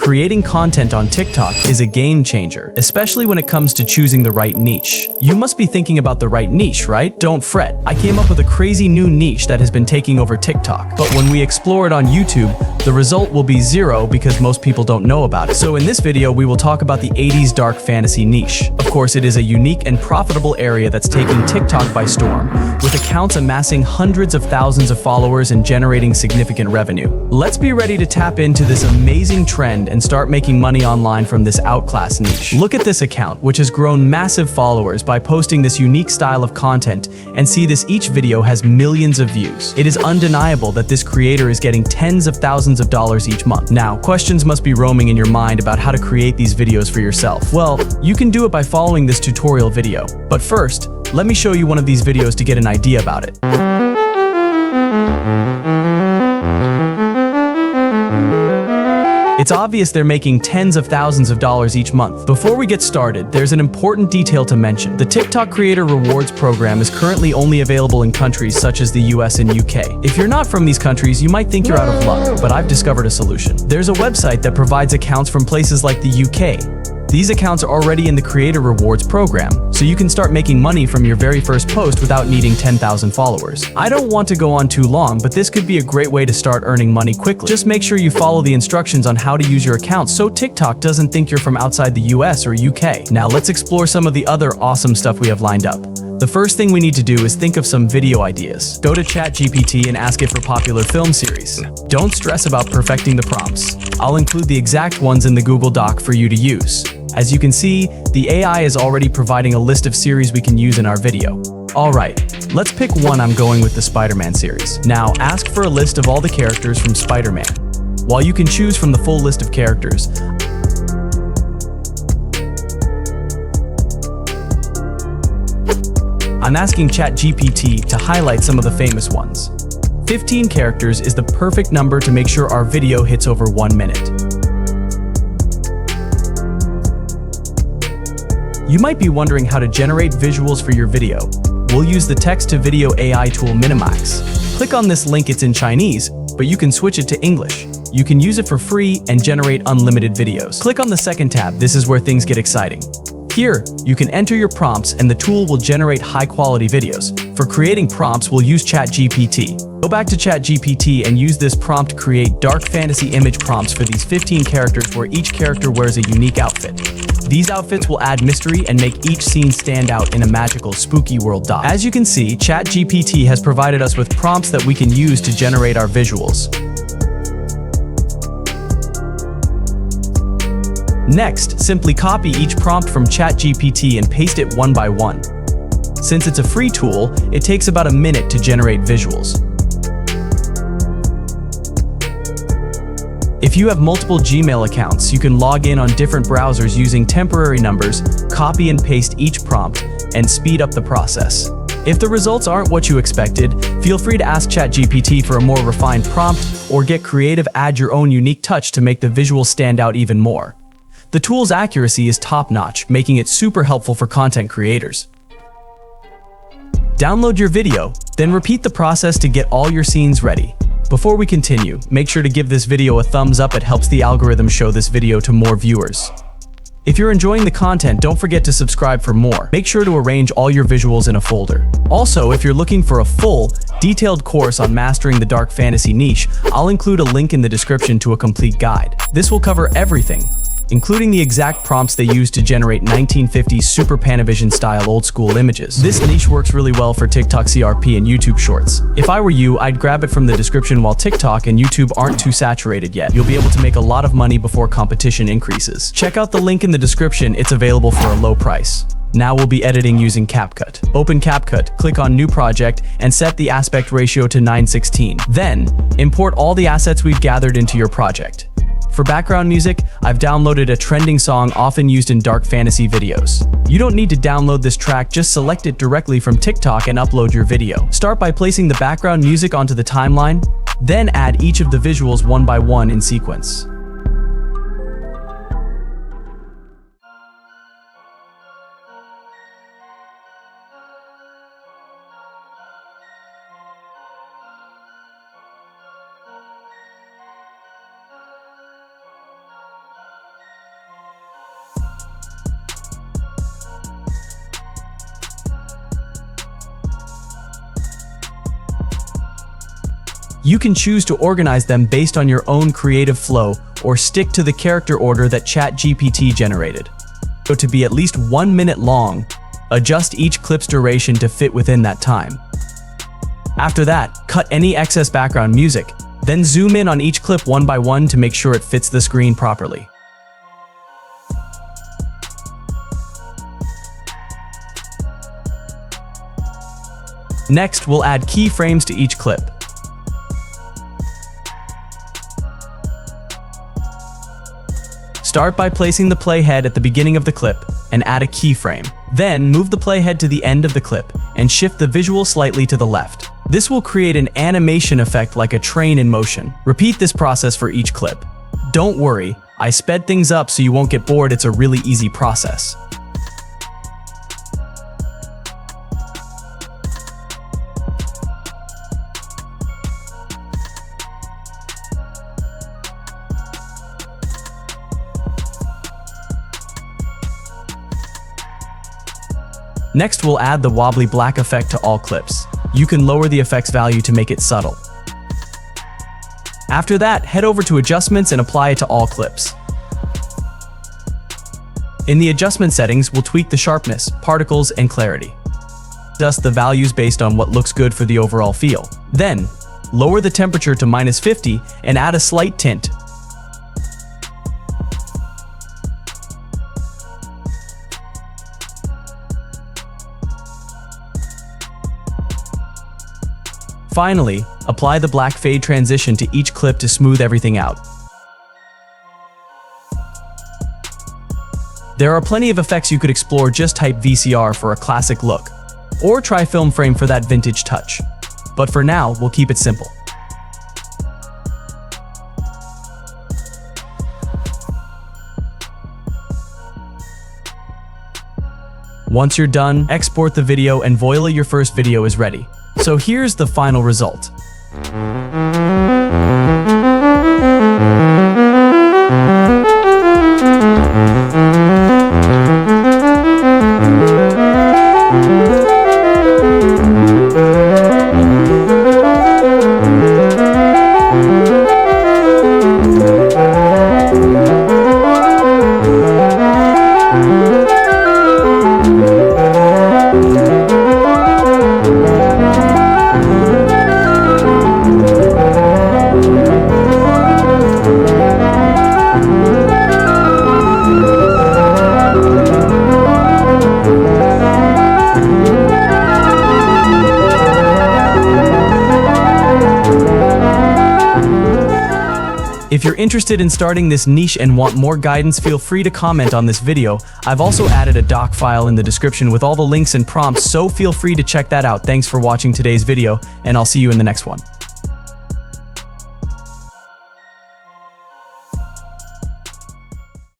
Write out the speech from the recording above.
Creating content on TikTok is a game changer, especially when it comes to choosing the right niche. You must be thinking about the right niche, right? Don't fret. I came up with a crazy new niche that has been taking over TikTok. But when we explore it on YouTube, the result will be zero because most people don't know about it. So in this video, we will talk about the 80s dark fantasy niche. Of course, it is a unique and profitable area that's taking TikTok by storm, with accounts amassing hundreds of thousands of followers and generating significant revenue. Let's be ready to tap into this amazing trend and start making money online from this outclass niche. Look at this account, which has grown massive followers by posting this unique style of content, and see this each video has millions of views. It is undeniable that this creator is getting tens of thousands of dollars each month. Now, questions must be roaming in your mind about how to create these videos for yourself. Well, you can do it by following this tutorial video. But first, let me show you one of these videos to get an idea about it. It's obvious they're making tens of thousands of dollars each month. Before we get started, there's an important detail to mention. The TikTok Creator Rewards program is currently only available in countries such as the US and UK. If you're not from these countries, you might think you're out of luck, but I've discovered a solution. There's a website that provides accounts from places like the UK. These accounts are already in the Creator Rewards program, so you can start making money from your very first post without needing 10,000 followers. I don't want to go on too long, but this could be a great way to start earning money quickly. Just make sure you follow the instructions on how to use your account so TikTok doesn't think you're from outside the US or UK. Now let's explore some of the other awesome stuff we have lined up. The first thing we need to do is think of some video ideas. Go to ChatGPT and ask it for popular film series. Don't stress about perfecting the prompts. I'll include the exact ones in the Google Doc for you to use. As you can see, the AI is already providing a list of series we can use in our video. Alright, let's pick one. I'm going with the Spider-Man series. Now ask for a list of all the characters from Spider-Man. While you can choose from the full list of characters, I'm asking ChatGPT to highlight some of the famous ones. 15 characters is the perfect number to make sure our video hits over 1 minute. You might be wondering how to generate visuals for your video. We'll use the text-to-video AI tool Minimax. Click on this link. It's in Chinese, but you can switch it to English. You can use it for free and generate unlimited videos. Click on the second tab. This is where things get exciting. Here, you can enter your prompts and the tool will generate high-quality videos. For creating prompts, we'll use ChatGPT. Go back to ChatGPT and use this prompt to create dark fantasy image prompts for these 15 characters where each character wears a unique outfit. These outfits will add mystery and make each scene stand out in a magical, spooky world. As you can see, ChatGPT has provided us with prompts that we can use to generate our visuals. Next, simply copy each prompt from ChatGPT and paste it one by one. Since it's a free tool, it takes about a minute to generate visuals. If you have multiple Gmail accounts, you can log in on different browsers using temporary numbers, copy and paste each prompt, and speed up the process. If the results aren't what you expected, feel free to ask ChatGPT for a more refined prompt or get creative. Add your own unique touch to make the visuals stand out even more. The tool's accuracy is top-notch, making it super helpful for content creators. Download your video, then repeat the process to get all your scenes ready. Before we continue, make sure to give this video a thumbs up. It helps the algorithm show this video to more viewers. If you're enjoying the content, don't forget to subscribe for more. Make sure to arrange all your visuals in a folder. Also, if you're looking for a full, detailed course on mastering the dark fantasy niche, I'll include a link in the description to a complete guide. This will cover everything, including the exact prompts they use to generate 1950s Super Panavision style old school images. This niche works really well for TikTok CRP and YouTube Shorts. If I were you, I'd grab it from the description while TikTok and YouTube aren't too saturated yet. You'll be able to make a lot of money before competition increases. Check out the link in the description. It's available for a low price. Now we'll be editing using CapCut. Open CapCut, click on New Project, and set the aspect ratio to 9:16. Then, import all the assets we've gathered into your project. For background music, I've downloaded a trending song often used in dark fantasy videos. You don't need to download this track, just select it directly from TikTok and upload your video. Start by placing the background music onto the timeline, then add each of the visuals one by one in sequence. You can choose to organize them based on your own creative flow or stick to the character order that ChatGPT generated. So to be at least 1 minute long, adjust each clip's duration to fit within that time. After that, cut any excess background music, then zoom in on each clip one by one to make sure it fits the screen properly. Next, we'll add keyframes to each clip. Start by placing the playhead at the beginning of the clip and add a keyframe. Then, move the playhead to the end of the clip and shift the visual slightly to the left. This will create an animation effect like a train in motion. Repeat this process for each clip. Don't worry, I sped things up so you won't get bored. It's a really easy process. Next, we'll add the wobbly black effect to all clips. You can lower the effect's value to make it subtle. After that, head over to Adjustments and apply it to all clips. In the adjustment settings, we'll tweak the sharpness, particles, and clarity. Adjust the values based on what looks good for the overall feel. Then, lower the temperature to -50 and add a slight tint. Finally, apply the black fade transition to each clip to smooth everything out. There are plenty of effects you could explore. Just type VCR for a classic look, or try film frame for that vintage touch. But for now, we'll keep it simple. Once you're done, export the video and voila, your first video is ready. So here's the final result. If you're interested in starting this niche and want more guidance, feel free to comment on this video. I've also added a doc file in the description with all the links and prompts, so feel free to check that out. Thanks for watching today's video, and I'll see you in the next one.